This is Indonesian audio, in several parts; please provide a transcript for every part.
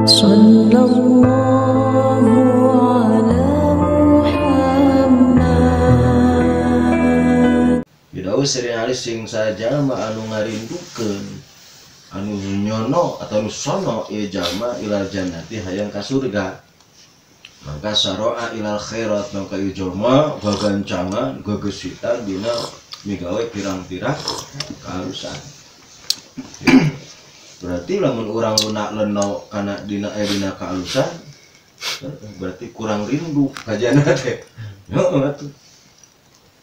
Sallallahu ala Muhammad. Tidak usah sing saja anu ngarindukeun anu nyono atau nusono ieu jalma ilal jannati hayang ka surga. Maka saroa ilal khairat maka ieu jalma gagancangan gegesitan dina migawe pirang-pirang kaharusan. Berarti lamun urang lunak lenau kana dina kaharusan berarti kurang rindu ka jannah teh. Heuh atuh.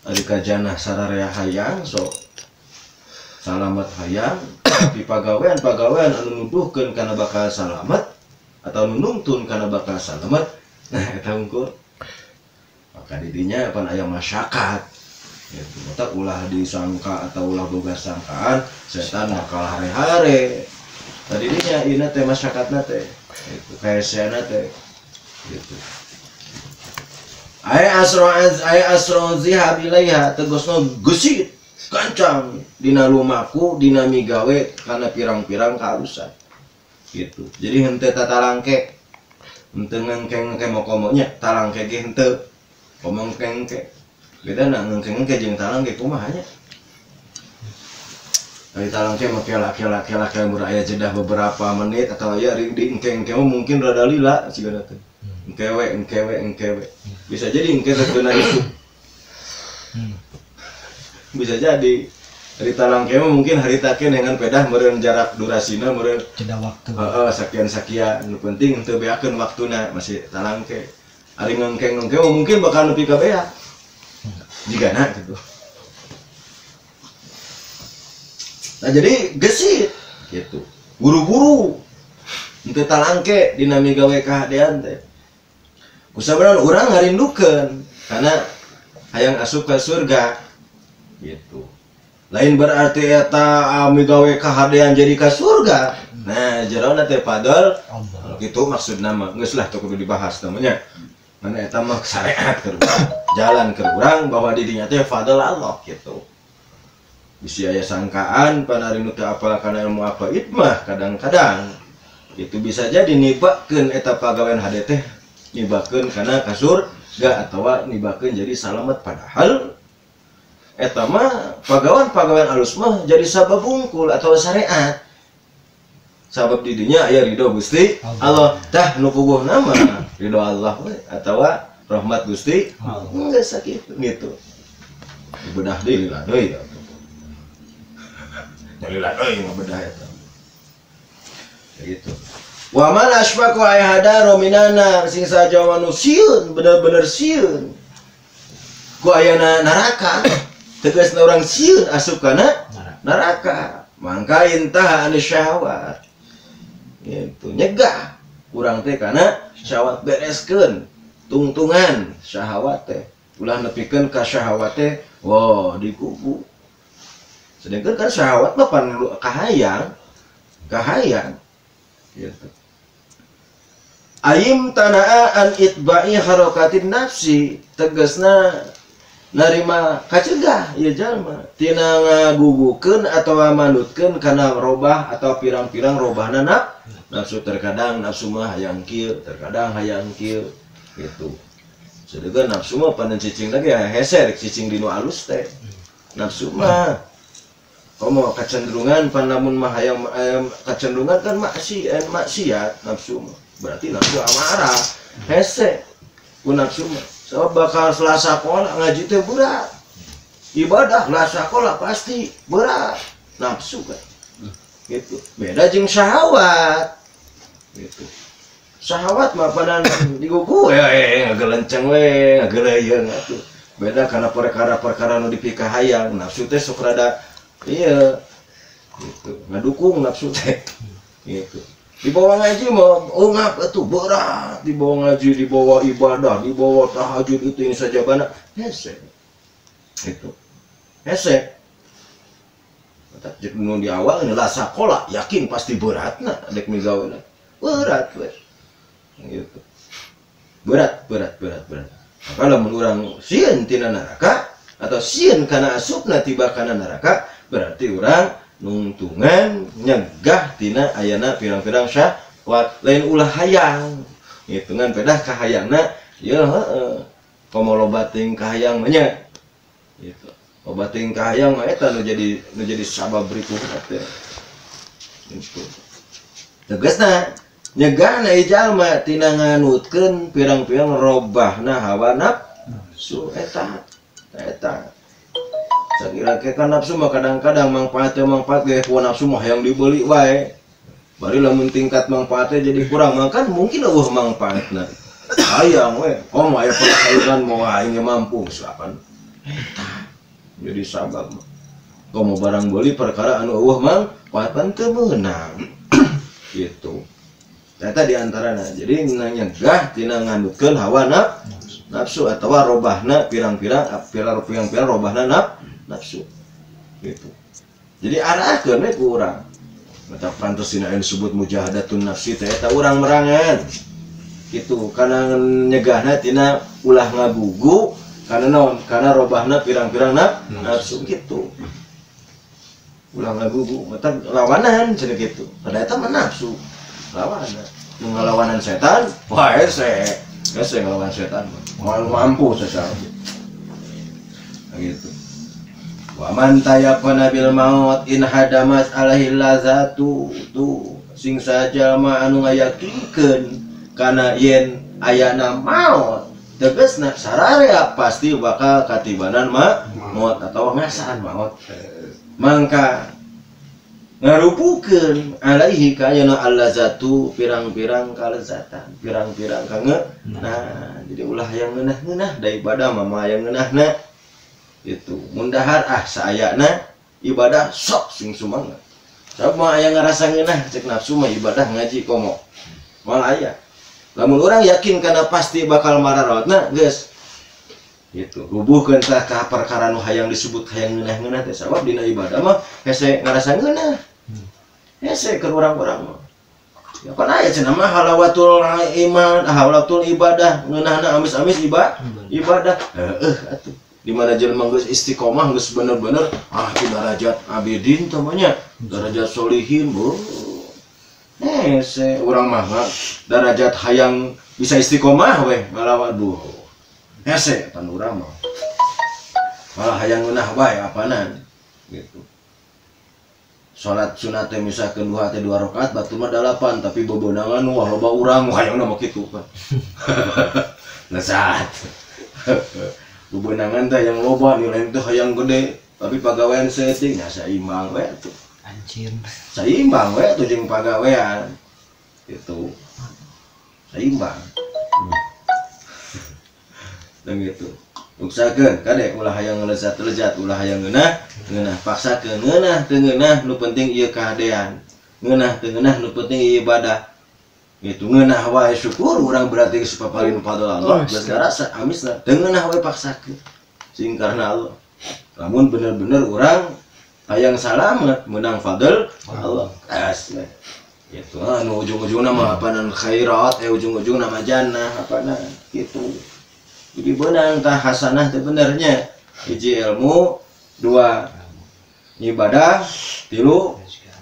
Ari ka jannah sararea hayang sok salamet hayang tapi pagawean anu nuduhkeun kana bakal salamet atau nuntun kana bakal salamet nah eta unggul maka didinya pan aya masyarakat gitu mata ulah disangka atau ulah boga sangkaan setan bakal hare-hare tadi dinya ieu teh masyarakatna teh itu kaeseana teh gitu aya asro zihab ilaiha tegosna gesit kancang dina lumaku dina migawe kana pirang-pirang kaharusan gitu jadi henteu tatalangke henteu ngengke mokomonya talangke ge henteu komong kengke bedana ngengke jeung talangke kumaha nya ari talangke make laki-laki mun aya jedah beberapa menit atau aya di engke mungkin rada lila sigana teh engkewe bisa jadi engke kena itu bisa jadi hari talangke mungkin harita ke dengan pedah meureun jarak durasina meureun jeda waktu sakian nu penting teu beakeun waktuna masih talangke ari ngengkeng mungkin bakal nepi ka bea jigana gitu. Nah jadi gesit gitu buru-buru henteu talangke dina migawe kahadean teh kusabaran urang ngarindukeun kana hayang asup ka surga gitu. Lain berarti eta migawe kahadean jadi ka surga. Nah, jerauna teh padahal kitu maksudna mah geus lah teu kudu dibahas namanya. Mana eta mah syariat keur jalan keur urang bahwa di dinya teh fadl Allah gitu. Bisi aya sangkaan panarinu teh apal kana ilmu apa mah kadang-kadang itu bisa jadi nibakeun eta pagawean hade teh nibakeun kana ka surga atawa nibakeun jadi salamet padahal eta mah pagawean alus mah jadi sabab bungkul atau syariat sabab didinya aya ridho Gusti Allah tah nu puguh nama ridho Allah atawa rahmat Gusti geus sakitu gitu bedah deui lah deui nyalila deui bedah eta gitu wa man asfaqu ayhada rominana sing saja manusieun bener-bener sieun ku ayana neraka tegasna orang sieun asup kana neraka mangka intah anu syahwat gitu nyegah urang teh kana syahwat bereskeun tungtungan syahwat teh ulah nepikeun ka syahwat teh wah dikubu sedangkan kan syahwat mah pan kahayang gitu ayim tanaa an itba'i harakatin nafsi tegasna narima kacegah ieu jalma tina ngagugukeun atawa manutkeun kana robah atau pirang-pirang robahna nafsu terkadang nafsu mah hayang kieu terkadang hayang kieu gitu sedeukeun nafsu mah panen cicing lagi hese rek cicing dinu alus teh nafsu mah komo kecenderungan pan lamun mah hayang kecenderungan kan maksiat nafsu mah berarti nafsu amarah hese ku nafsu mah sebab bakal selasa sekolah ngaji teh berat ibadah selasa sekolah pasti berat nafsu kan gitu beda jeung syahwat gitu syahwat mah panan digugu ngagelenceng we ngageleuyeung atuh beda kana perkara-perkara nu dipikah hayang nafsu teh sok rada ieu gitu ngadukung nafsu teh gitu dibawa ngaji mah ngap atuh berat dibawa ngaji dibawa ibadah dibawa tahajud itu yang saja bana hese itu hese tapi nu di awal nu sakola yakin pasti beratna dek migaweuna berat we gitu berat maka lamun urang sieun tina neraka atau sieun kana asupna tiba kana neraka berarti urang nungtungan nyegah tina ayana pirang-pirang lain ulah hayang gitu kan pedah kahayangna ya komo loba ting kahayang mah nya gitu loba ting kahayang mah eta nu jadi sabab berikut teh gitu tegasna nyegahna jalma tina nganutkeun pirang-pirang robahna hawa nafsu eta sakira ke kan nafsu mah kadang-kadang manfaat ge nafsu mah yang dibeli wae bari lamun tingkat manfaatnya jadi kurang makan mungkin manfaatna hayang we mah aya perkairan mau aing mampu misalkan jadi sabab mau barang beli perkara anu manfaatan teu meunang gitu eta diantarana jadi nyegah tina ngandutkeun hawa nafsu atawa robahna pirang-pirang robahna nafsu gitu jadi arahkeun we ku urang mata pantos dina disebut mujahadatun nafsi teh eta urang merangan gitu karena nyegahna tina ulah ngagugu karena naon karena robahna pirang-pirang nafsu gitu ulah ngagugu mata lawanan cenah kitu pada eta mah nafsu lawanan nu ngalawanan setan wah hese ngalawan setan mah mampu secara gitu wa man tayaqqana bil maut in hadamat alaihi lazatu tu sing sajalma anu ngayakinkeun kana yen ayana maut tegasna sararea pasti bakal katibanan maut atau ngasaan maut mangka ngarupukeun alaihi ka ayeuna allazatu pirang-pirang kalezatan pirang-pirang kange nah jadi ulah yang ngeunah-ngeunah da ibadah mah yang ngeunahna itu mundahar saayana ibadah sok sing sumangat sabab mah aya ngarasa ngeunah cek nafsu mah ibadah ngaji komo moal aya lamun urang yakin kana pasti bakal mararatna geus gitu rubuhkeun tah ka perkara nu hayang disebut hayang ngeunah-ngeunah teh sabab dina ibadah mah hese ngarasa ngeunah hese keur urang-urang mah ya kan aya cenah mah halawatul iman halawatul ibadah ngeunahna amis-amis ibadah atuh di mana jelema geus istiqomah geus bener-bener di derajat abidin tamanya derajat solihin hese urang mah derajat hayang bisa istiqomah we ngalawan hese tan urang mah malah hayang ngeunah bae apanan gitu salat sunat teh misalkeun duha teh 2 rakaat batur mah 8 tapi beubeunangan wah loba urang hayangna mah kitu kan lesat beubeunangan teh yang loba nilai teh hayang gede tapi pagawean seuting nya saimbang we tuh anjir saimbang we tuh jeung pagawean gitu saimbang dan gitu uksakeun kade ulah hayang lezat ulah hayang ngeunah paksakeun ngeunah teu ngeunah nu penting ieu kahadean ngeunah teu ngeunah nu penting ieu ibadah gitu ngeunah wae syukur urang berarti supapalin fadl Allah geus garasa amisna teu ngeunah wae paksakeun sing karna Allah lamun bener-bener urang hayang salamet menang fadl Allah asna gitu anu ujung-ujungna mah apanan khairat ujung-ujungna mah jannah apana gitu jadi benang tah hasanah teh benernya hiji ilmu 2 ibadah 3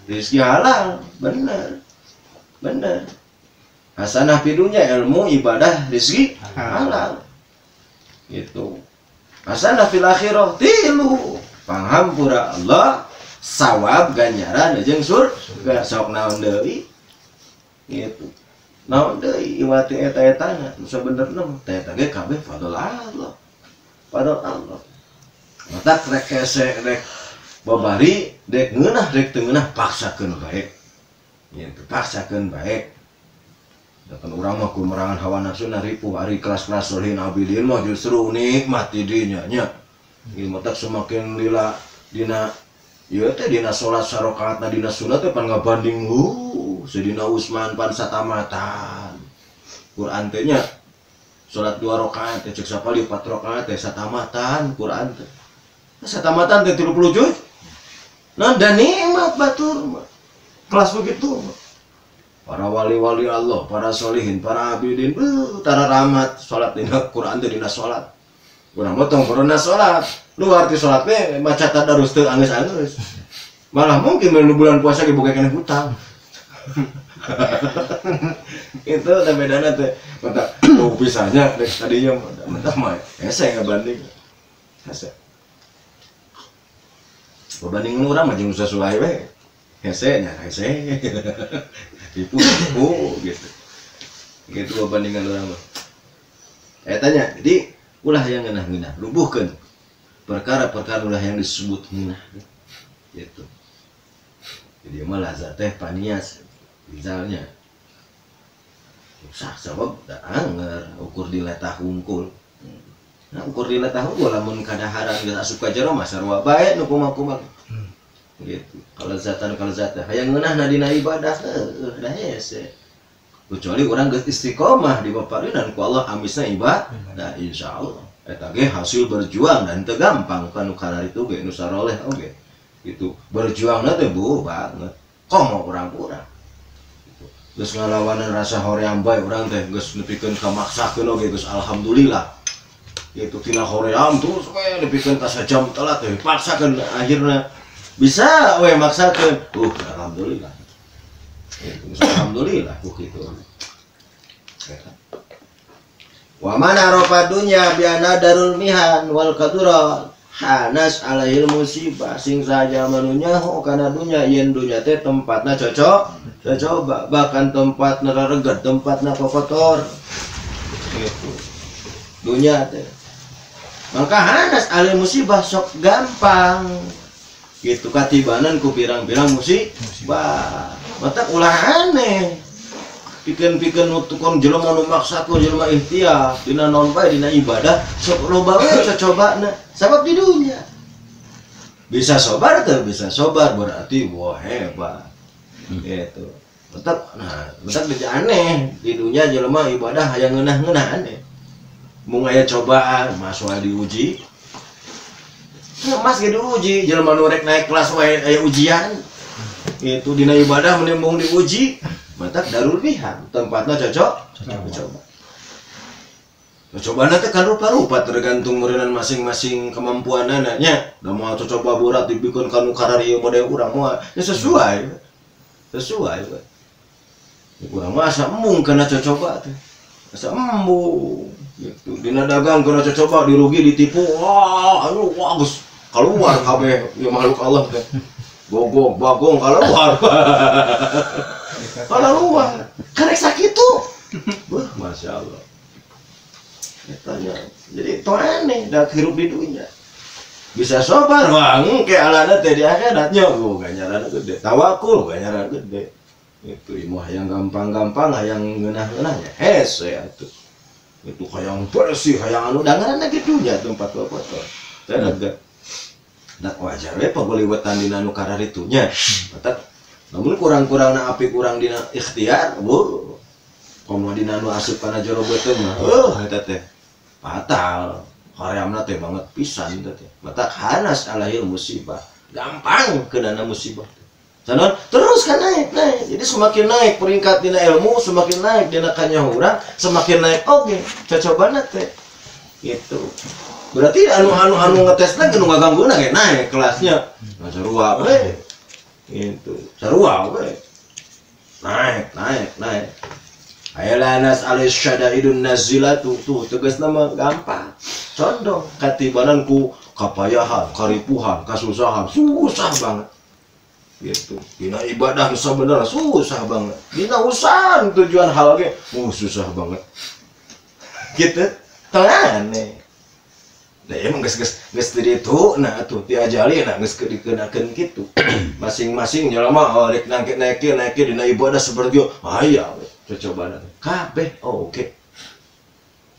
rezeki halal bener hasanah pidunya ilmu ibadah rezeki halal gitu hasanah fil akhirah 3 panghampura Allah sawab ganjaran jeung surga sok naon deui gitu naon deui iwati eta-etana nu sabenerna teh eta ge kabeh fadl Allah mata rek hese rek babari dek ngeunah rek teu ngeunah paksakeun bae gitu paksakeun bae dan urang mah kumerangan hawa nafsu na ripuh ari kelas-kelas solihin abidin mah justru nikmat di dinya nya ieu mah semakin lila dina ieu teh dina salat sarakaatna dina sunat teh pan ngabanding sedina Usman pan satamatan Quran teh nya salat 2 rakaat teh cek sapali 4 rakaat teh satamatan Quran teh satamatan teh 30 juz nah dan nikmat batur kelas begitu para wali-wali Allah, para solihin, para abidin, tara rahmat salat dina Quran teh dina salat. Urang motong corona salat. Lu arti salat teh maca tadarus teu angeus-angeus. Malah mungkin menu bulan puasa ge boga keneh hutang. Itu bedana teh mata pisahnya tadinya mata mah saya ngebanding hese berbanding orang mah jeung sesuai we hese nya hese tipu gitu berbandingan orang mah tanya jadi ulah yang ngeunah-ngeunah lubuhkeun perkara-perkara ulah yang disebut ngeunah gitu jadi mah lazat teh panias misalnya usah sabab da anger ukur di letah hungkul nah ukur di letah hungkul lamun kadaharan geus asup ka jero mah sarua bae nu kumaha gitu kalau zatan hayang ngeunahna dina ibadah da hese kecuali orang geus istiqomah di paparinan ku Allah amisna ibadah nah insyaallah eta ge hasil berjuang dan teu gampang kanu kararitu ge nu saroleh oge gitu berjuangna teh banget komo urang-urang geus ngalawanan rasa hoream bae urang teh geus nepikeun ka maksakeun oge geus alhamdulillah gitu tina hoream terus we nepikeun ka sajam telat teh paksakeun akhirna bisa we maksakeun alhamdulillah gitu alhamdulillah gitu wa mana rofa dunya biana darul mihan wal kadura hanas alaihil musibah sing saja manunya kana dunya yen dunya teh tempatna cocok bahkan tempatna rareget tempatna kokotor gitu dunya teh maka hanas alaihil musibah sok gampang gitu katibanan ku pirang-pirang musibah mata ulah aneh pikeun tukang jelema nu maksakeun jelema ikhtiar dina naon bae dina ibadah sok loba we cocobana sabab di dunya bisa sabar berarti wah hebat gitu tetap aneh di dunya jelema ibadah hayang ngeunah-ngeunah aneh mung aya cobaan masuk diuji mas ge diuji jelema nu rek naik kelas wae aya ujian itu dina ibadah menembung diuji mata darul bihan tempatnya cocok coba nanti kan rupa-rupa tergantung meureunana masing-masing kemampuan anaknya da mau coba berat dibikin kanu kararieu model urang mah ya sesuai urang mah asa embung kana coba teh asa embung gitu dina dagang kana coba dirugi ditipu wah geus keluar kabeh ya makhluk Allah teh bagong keluar karek sakitu masya Allah tanya jadi itu aneh dah hirup di dunia bisa sabar wah engke alana teh di akhiratnya ganjaranna gede tawakul ganjaranna gede itu imah yang gampang-gampang hayang ngeunah-ngeunahnya hese atuh itu hayang bersih hayang anu dangaranna gitunya tempat kotor teh ada dak wajar we pagoliwetan dina nu kararitunya matak namun kurang-kurang na api kurang dina ikhtiar komo dina nu asup kana jero beuteung mah eta teh fatal horeamna teh banget pisan teh matak hanas alaihil musibah gampang keunana musibah sanon terus kan naik jadi semakin naik peringkat dina ilmu semakin naik dina kanyahuran semakin naik oge cocobana teh gitu berarti anu ngetesna nu ngagangguna ge naik kelasnya sarua we gitu sarua we naik ayalanas alis syadaidun nazilatu tuh tegasna mah gampang condong katibanan ku kapayahan karipuhan kasusahan susah banget gitu dina ibadah sabenerna susah banget dina usaha tujuan halal ge susah banget gitu aneh nah emang geus teu itu nah atuh diajali nah geus dikenakeun kitu masing-masing jelema rek naik dina ibadah seperti aya cocobana kabeh oke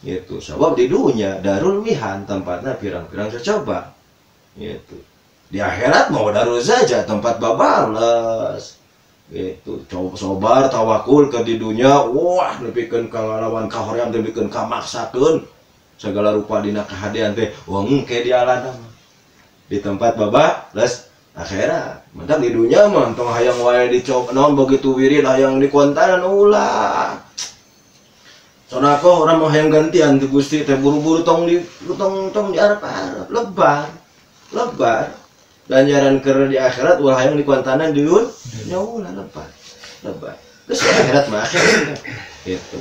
gitu sabab di dunya darul mihan tempatna pirang-pirang cocoba gitu di akhirat mau darul saja tempat babales gitu sabar tawakul ke di dunya wah nepikeun ka lawan kahoream nepikeun ka maksakeun segala rupa dina kahadian teh engke di alam di tempat babales akhirat mantap di dunya mah tong hayang wae dicoba naon begitu wirid hayang dikontanan ulah sonako orang mau hayang gantian ti Gusti teh buru-buru tong diarep-arep lebar ganjaran keur di akhirat ulah hayang dikontanan di dunya ulah lebar Terus akhirat mah akhirat itu.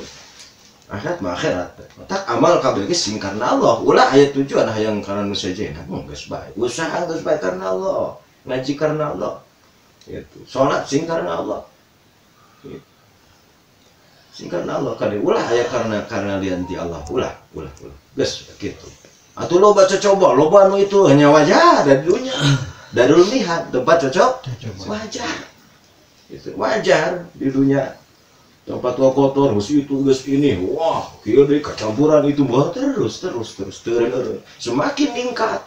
Akhirat mah akhirat. Tak amal kabeh ge sing karena Allah. Ulah aya tujuan hayang karena nu sejenna. Geus bae. Usaha geus bae karena Allah. Ngaji karena Allah. Itu. Salat sing karena Allah. Gitu. Sing karena Allah kali ulah aya karena lian ti Allah. Ulah. Geus kitu. Atuh loba coba, loba anu itu hanya wajar dari dunia. Darul lihat tempat cocok wajar. Itu wajar di dunia. Tempat tua kotor, mesti itu geus ini. Wah, kieu deui kacampuran itu bah terus. Semakin ningkat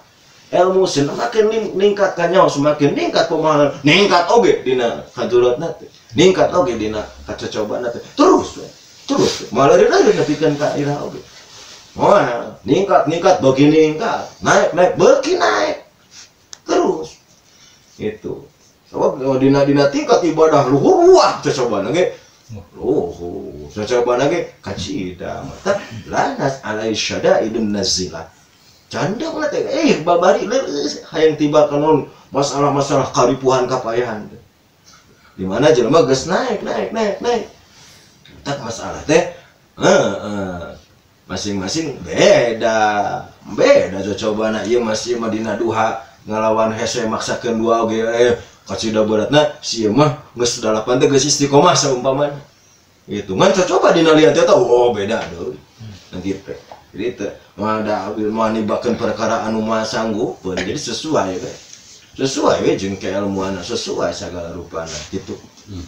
ilmu semakin ningkat kanyaho, semakin ningkat pemahaman, ningkat oge dina kaduratna teh. Ningkat oge dina kacocobaanna teh. Terus malah nepikeun ka ira oge. Wah, ningkat bagi ningkat, naik bagi naik terus itu. Sebab dina tingkat ibadah luhur wah cocobaan ge cocobaan ge kacida mata lanas alai syadaidun nazilah candang na teh babari hayang tiba kanon masalah karipuhan kapayahan di mana jelema geus naik tak masalah teh masing-masing beda cocobana ieu masih Madinah duha ngalawan hese maksakeun dua oge kacida beratna si mah geus 8 teh geus istiqomah saumpamana itu ngan coba dina lihat eta oh beda deui nanti teh jadi teh mada manibakeun perkara anu mah sanggup jadi sesuai we jeung keilmuanna sesuai segala rupana gitu.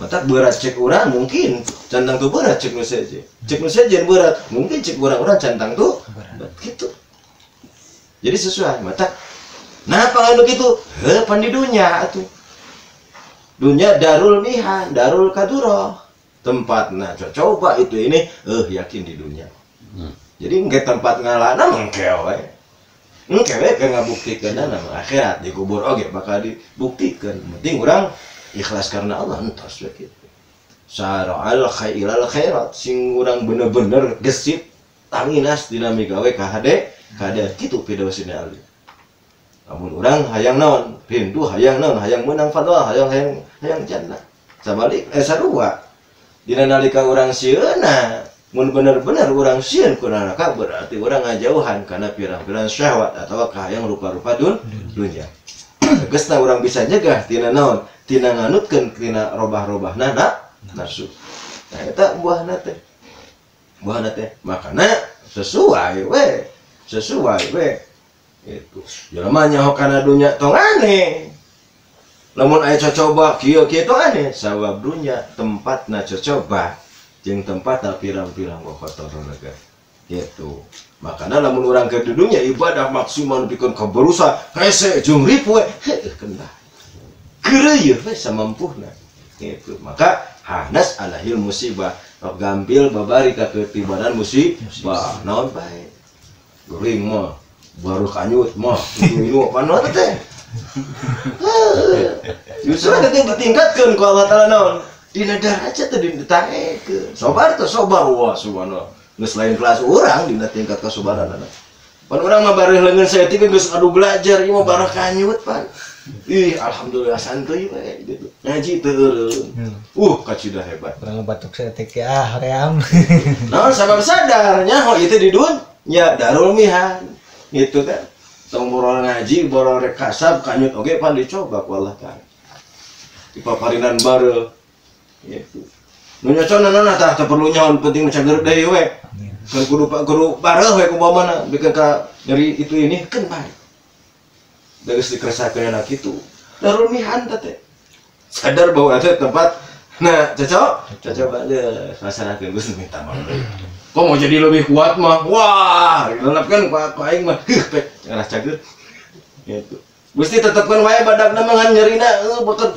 Matak berat cek urang mungkin cantang tuh berat cek nu sejen berat mungkin cek urang cantang tuh gitu. Jadi sesuai matak. Nah panganu kitu pan di dunya atuh. Dunya darul mihan, darul kadurah. Tempatna coba itu ini yakin di dunya. Jadi engke tempat ngalana mengkeo we. Engke we keur ngabuktikeun nama akhirat di kubur oge bakal dibuktikan. Penting urang ikhlas karena Allah entos we kitu. Syara'al khairat sing urang bener-bener gesit tanginas dinamika we ka hade kitu pidosina ali. Namun urang hayang naon? Rindu hayang naon? Hayang menang fadlah, hayang jannah. Sabalik sarua. Dina nalika urang sieuna, mun bener-bener urang sieun ku neraka berarti urang ngajauhan kana pirang-pirang syahwat atawa kahayang rupa-rupa dunya. Tegasna urang bisa nyegah tina naon? Tina nganutkeun tina robah-robahna nafsu. Nah eta buahna teh. Makana sesuai we. Itu jelema nyaho kana dunya tong aneh. Lamun aya cocoba kieu tong aneh sabab dunya tempatna cocoba jeung tempatna pirang-pirang kotor lega. Gitu. Makana lamun urang ke dunya ibadah maksimal pikeun ka berusaha hese jeung ripu we kendah. Keureuy we samampuhna. Gitu. Maka hanas alahil musibah gampil babari ka ketibadan musibah naon bae. Geuring mah baru kanyut mah itu panu teh justru teh ditingkatkeun ku Allah Taala naon dina derajat teh ditaekeun sobar wah subhanallah geus lain kelas urang dina tingkat kasobaranna pan urang mah bari leungeun saeutik geus adu belajar ieu mah baru kanyut pan alhamdulillah santuy we gitu ngaji teu eureun kacida hebat urang batuk saeutik ya hoream naon sabab sadar nyaho ieu teh di dunya darul mihan gitu kan tong borol ngaji borol rek kasab kanyut oge pan dicoba ku Allah Taala dipaparinan bareu gitu nu nyoconana tah teu perlu nyaon penting cager deui we kan kudu bareu we kumpamana bikeun ka nyeri itu ini keun bae geus dikeresakeun anak kitu darul mihan teh sadar bahwa ada tempat nah cocok aja masyarakat geus minta maaf kok mau jadi lebih kuat mah wah lelapkan ku aing mah pek ngarah cager gitu mesti tetepkeun wae badagna mah nyerina bakal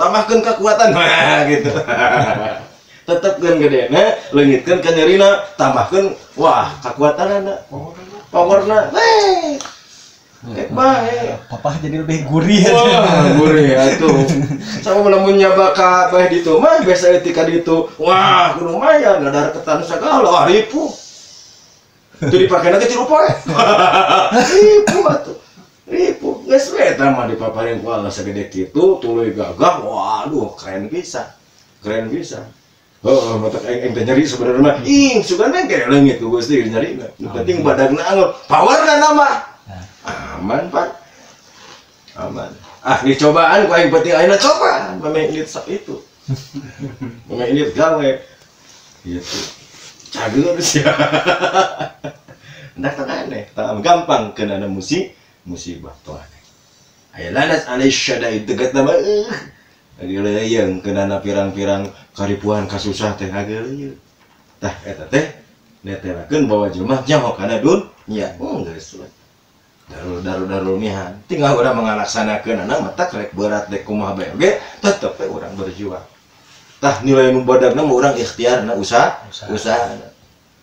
tambahkeun kekuatan gitu tetepkeun gedena leungitkeun ka nyerina tambahkeun wah kekuatanana powerna bae papa jadi lebih gurih wah gurih atuh sama lamun nyaba ka bae ditu mah biasa etika ditu wah kudu lumayan ngadar ketan sagala ripu teu dipakena ke 3 poe ripu atuh ripu geus we eta mah dipaparin ku Allah sagede kitu tuluy gagah waduh keren bisa Oh, mata aing teh nyeri sebenarnya mah. Ing suka nang kayak leungit ku Gusti nyeri. Nu penting badagna angel, powerna nama. Aman, Pak. Aman. Ah, ini cobaan ku aing penting ayeuna coba memenit itu. Memenit gawe. Gitu. Cager sih. Ndak aneh, gampang kena ada musibah tuh aneh. Aya lanas alai syadai degat nama yang kena pirang-pirang karipuan kasusah teh hageuleun. Tah eta teh netelakeun bahwa jelema nyaho kana dunya. Geus we. Darul nihan. Tinggal urang mengalaksanakeun anak mata rek berat dek kumaha bae oge tetep we urang berjuang. Tah nilai nu badagna mah urang ikhtiarna usaha.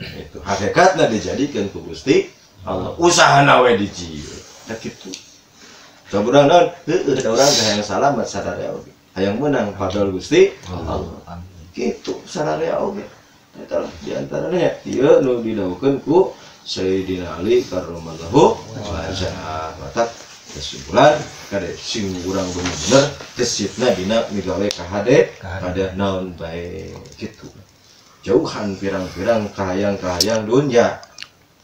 Itu hakikatna dijadikeun ku Gusti Allah. Usahana we dijieun. Tah kitu. Saburang naon? Heueuh da urang teh hayang salamet sadaya oge. Hayang menang padahal Gusti Allah. Kitu sadaya oge. Eta di antaranya ieu nu didawukeun ku Sayyidina Ali karramallahu wajhah. Matak kesimpulan kade sing urang bener-bener kesitna dina migawe kahade pada naon bae kitu. Jauhan pirang-pirang kahayang-kahayang dunya.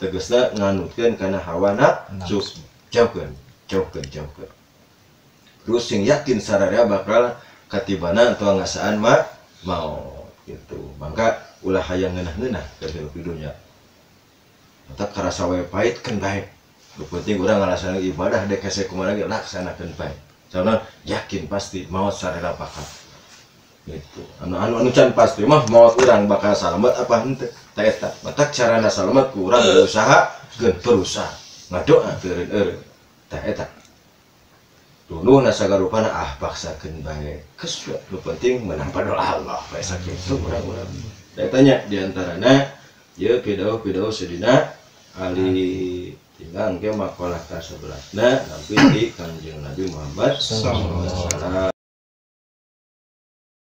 Tegasna nganutkeun kana hawa nafsu. Jauhkeun. Terus sing yakin sararea bakal katibana atau ngasaan mah mau gitu. Maka ulah hayang ngeunah-ngeunah ke dunya. Tetap karasa wae pait keun bae. Nu penting urang ngalaksanakeun ibadah dek hese kumaha ge laksanakeun bae. Soalna yakin pasti maot sareng bakal. Gitu. Anu can pasti mah maot urang bakal salamet apa henteu. Ta eta. Matak carana salamet ku urang berusaha berusaha. Ngadoa teureun-eureun. Ta eta. Dulu nasagarupana paksakeun bae. Geus nu penting menang pada Allah bae sakitu urang-urang. Da tanya di antarana ieu pidato sedina Ali tinggal ke makalah ka 11 nampi di Kanjeng Nabi Muhammad sallallahu alaihi wasallam.